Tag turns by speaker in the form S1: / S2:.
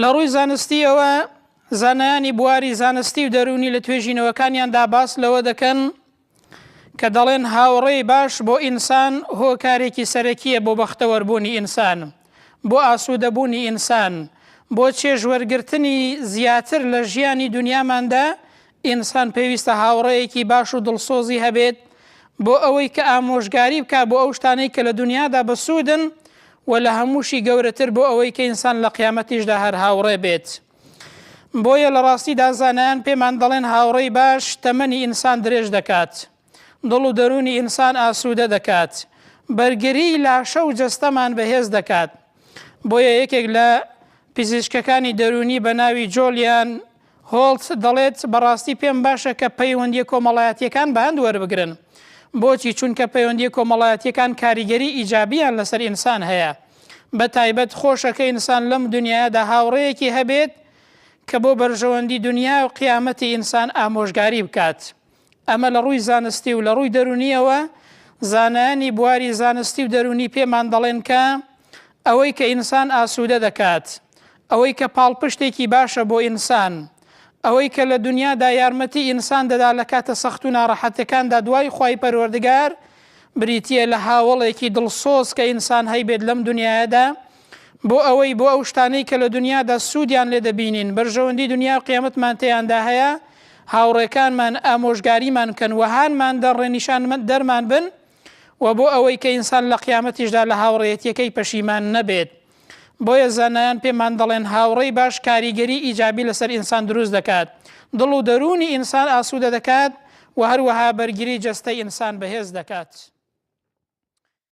S1: لە ڕووی زانستیەوە زانایانی بواری زانستی و دەرونی لە توێژینەوەکانیاندا باس لەوە دەکەن کە دەڵێن هاوڕێی باش بۆ ئینسان هۆکارێکی سەرەکیە بۆ بەختەوەربوونی ئینسان، بۆ ئاسوودەبوونی ئینسان، بۆ چێژوەرگرتنی زیاتر لە ژیانی دنیاماندا ئینسان پێویستە هاوڕێیەکی باش و دڵسۆزی هەبێت بۆ ئەوەی کە ئامۆژگاری بکە بۆ ئەو شتانەی کە لە دنیادا بەسوودن و لە هەمووشی گەورەتر بۆ ئەوەی کە ئینسان لە قیامەتیشدا هەر هاوڕێ بێت. بۆیە لە ڕاستیدا زانایان پێمان دەڵێن هاوڕێی باش تەمەنی ئینسان درێژ دەکات، دڵ و دەرونی ئینسان ئاسوودە دەکات، بەرگری لاشە و جەستەمان بەهێز دەکات. بۆیە یەکێک لە پزیشکەکانی دەرونی بە ناوی جۆلیان هۆڵت دەڵێت بەڕاستی پێم باشە کە پەیوەندی کۆمەڵایەتیەکان بە هەند وەربگرن. بۆچی؟ چونکە پەیوەندی کۆمەڵایەتیەکان کاریگەری ئیجابیان لەسەر ئینسان هەیە. بە تایبەت خۆشەکە ئینسان لەم دنیادا هاوڕێیەکی هەبێت کە بۆ بەرژەوەندی دنیا و قیامەتی ئینسان ئامۆژگاری بکات. ئەمە لە ڕووی زانستی و لە ڕووی دەرونیەوە زانایانی بواری زانستی و دەرونی پێمان دەڵێن کە ئەوەی کە ئینسان ئاسوودە دەکات، ئەوەی کە پاڵپشتێکی باشە بۆ ئینسان، ئەوەی کە لە دنیادا یارمەتی ئینسان دەدا لە کاتە سەخت و ناڕەحەتەکاندا دوای خوای پەروەردگار بریتیە لە هاوڵێکی دڵسۆز کە ئینسان هەیبێت لەم دنیادا بۆ ئەوەی بۆ ئەو شتانەی کە لە دنیادا سوودیان لێ دەبینین بەرژەوەندی دنیا و قیامەتمان تێیاندا هەیە هاوڕێکانمان ئامۆژگاریمان کەن وهانمان دەڕێنیشان دەرمان بن و بۆ ئەوەی کە ئینسان لە قیامەتیشدا لە هاوڕێیەتیەکەی پەشیمان نەبێت. بۆیە زانایان پێمان دەڵێن هاوڕێی باش کاریگەری ئیجابی لەسەر ئینسان دروست دەکات، دڵ و دەرونی ئینسان ئاسوودە دەکات و هەروەها بەرگری جەستەی ئینسان بەهێز دەکات.